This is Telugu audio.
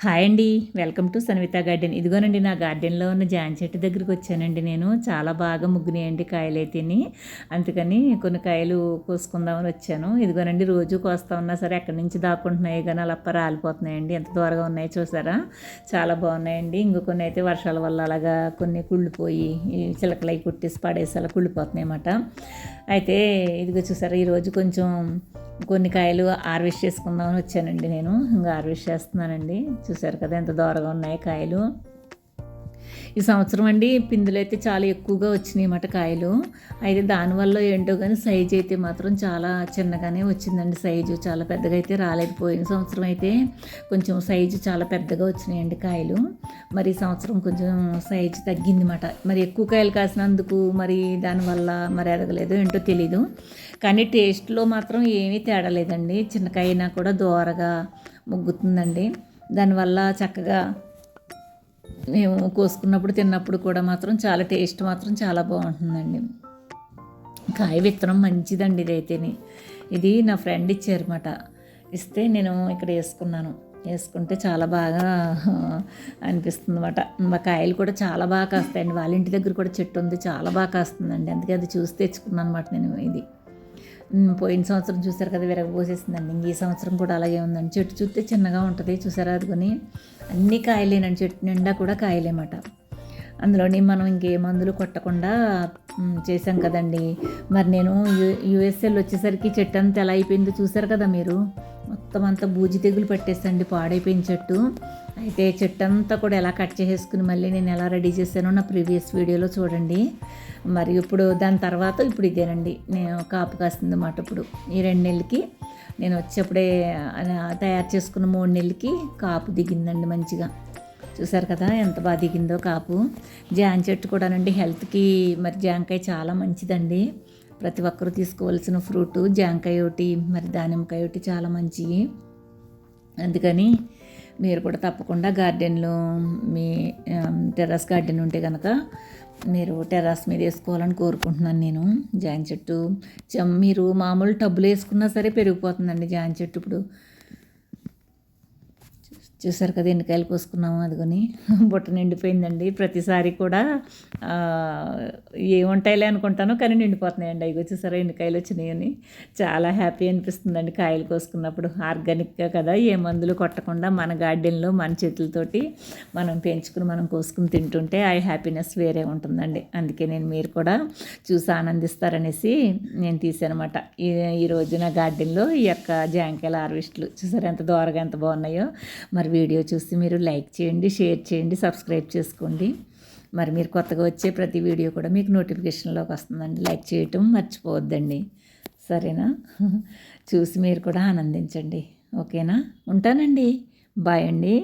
హాయ్ అండి. Welcome to Sanvitha garden. ఇదిగోనండి నా గార్డెన్లో ఉన్న జామ చెట్టు దగ్గరికి వచ్చానండి నేను. చాలా బాగా ముగ్గినాయండి కాయలైతేని. అందుకని కొన్ని కాయలు కోసుకుందామని వచ్చాను. ఇదిగోనండి రోజు కోస్తా ఉన్నా సరే ఎక్కడి నుంచి దాక్కుంటున్నాయి కానీ అలా రాలిపోతున్నాయండి. ఎంత దూరంగా ఉన్నాయో చూసారా, చాలా బాగున్నాయండి. ఇంకో కొన్ని అయితే వర్షాల వల్ల అలాగా కొన్ని కుళ్ళిపోయి చిలకలై కుట్టేసి పడేసి అలా కుళ్ళిపోతున్నాయి అన్నమాట. అయితే ఇదిగో చూసారా, ఈరోజు కొంచెం కొన్ని కాయలు హార్వెస్ట్ చేసుకుందామని వచ్చానండి నేను. ఇంకా హార్వెస్ట్ చేస్తున్నానండి. చూసారు కదా ఎంత దూరంగా ఉన్నాయి కాయలు. ఈ సంవత్సరం అండి పిందులు అయితే చాలా ఎక్కువగా వచ్చినాయి అన్నమాట కాయలు. అయితే దానివల్ల ఏంటో కానీ సైజు అయితే మాత్రం చాలా చిన్నగానే వచ్చిందండి. సైజు చాలా పెద్దగా అయితే రాలేదు. పోయిన సంవత్సరం అయితే కొంచెం సైజు చాలా పెద్దగా వచ్చినాయండి కాయలు. మరి ఈ సంవత్సరం కొంచెం సైజు తగ్గింది అన్నమాట. మరి ఎక్కువ కాయలు కాసినందుకు మరి దానివల్ల మరి ఎదగలేదు ఏంటో తెలీదు. కానీ టేస్ట్లో మాత్రం ఏమీ తేడా లేదండి. చిన్నకాయ అయినా కూడా దోరగా ముగ్గుతుందండి. దానివల్ల చక్కగా మేము కోసుకున్నప్పుడు తిన్నప్పుడు కూడా మాత్రం చాలా టేస్ట్ మాత్రం చాలా బాగుంటుందండి. కాయ విత్తనం మంచిదండి ఇదైతేనే. ఇది నా ఫ్రెండ్ ఇచ్చారన్నమాట. ఇస్తే నేను ఇక్కడ వేసుకున్నాను. వేసుకుంటే చాలా బాగా అనిపిస్తుంది అన్నమాట. మా కాయలు కూడా చాలా బాగా కాస్తాయండి. వాళ్ళ ఇంటి దగ్గర కూడా చెట్టు ఉంది, చాలా బాగా కాస్తుందండి. అందుకే అది చూసి తెచ్చుకున్నాను అన్నమాట నేను. ఇది పోయిన సంవత్సరం చూసారు కదా, విరగబోసేసిందండి. ఇంక ఈ సంవత్సరం కూడా అలాగే ఉందండి. చెట్టు చూస్తే చిన్నగా ఉంటుంది చూసారా, అదికొని అన్ని కాయలేనండి. చెట్టు నిండా కూడా కాయలేమాట. అందులోని మనం ఇంకే మందులు కొట్టకుండా చేసాం కదండి. మరి నేను యూఎస్ఎల్ వచ్చేసరికి చెట్టు అంతా ఎలా అయిపోయిందో చూసారు కదా మీరు. మొత్తం అంతా బూజి తెగులు పట్టేసండి, పాడైపోయిన చెట్టు. అయితే చెట్టు అంతా కూడా ఎలా కట్ చేసేసుకుని మళ్ళీ నేను ఎలా రెడీ చేశానో నా ప్రీవియస్ వీడియోలో చూడండి. మరి ఇప్పుడు దాని తర్వాత ఇప్పుడు ఇదేనండి నేను కాపు కాస్తుంది అన్నమాట. ఇప్పుడు ఈ 2 నెలలకి నేను వచ్చేప్పుడే తయారు చేసుకున్న 3 నెలలకి కాపు దిగిందండి మంచిగా. చూసారు కదా ఎంత బాగా దిగిందో కాపు. జామ చెట్టు కూడానండి హెల్త్కి మరి జామకాయ చాలా మంచిదండి. ప్రతి ఒక్కరూ తీసుకోవాల్సిన ఫ్రూటు జామకాయ ఒకటి, మరి దానిమ్మకాయ ఒకటి చాలా మంచివి. అందుకని మీరు కూడా తప్పకుండా గార్డెన్లో మీ టెర్రస్ గార్డెన్ ఉంటే కనుక మీరు టెర్రస్ మీద వేసుకోవాలని కోరుకుంటున్నాను నేను. జామ చెట్టు మీరు మామూలు టబ్బులు వేసుకున్నా సరే పెరిగిపోతుందండి జామ చెట్టు. ఇప్పుడు చూసారు కదా ఎన్ని కాయలు కోసుకున్నాము. అదిగొని బుట్ట నిండిపోయిందండి. ప్రతిసారి కూడా ఏముంటాయిలే అనుకుంటాను కానీ నిండిపోతున్నాయండి. అవి చూసారా ఎన్ని కాయలు వచ్చినాయని. చాలా హ్యాపీ అనిపిస్తుందండి కాయలు కోసుకున్నప్పుడు. ఆర్గానిక్గా కదా, ఏ మందులు కొట్టకుండా మన గార్డెన్లో మన చేతులతోటి మనం పెంచుకుని మనం కోసుకుని తింటుంటే ఆ హ్యాపీనెస్ వేరే ఉంటుందండి. అందుకే మీరు కూడా చూసి ఆనందిస్తారనేసి నేను తీసానమాట. ఈరోజు నా గార్డెన్లో ఈ యొక్క జాంకాయల హార్వెస్ట్లు చూసారా ఎంత దూరంగా ఎంత బాగున్నాయో. మరి వీడియో చూసి మీరు లైక్ చేయండి, షేర్ చేయండి, సబ్స్క్రైబ్ చేసుకోండి. మరి మీరు కొత్తగా వచ్చే ప్రతి వీడియో కూడా మీకు నోటిఫికేషన్లోకి వస్తుందండి. లైక్ చేయటం మర్చిపోవద్దండి, సరేనా? చూసి మీరు కూడా ఆనందించండి, ఓకేనా? ఉంటానండి, బాయ్ అండి.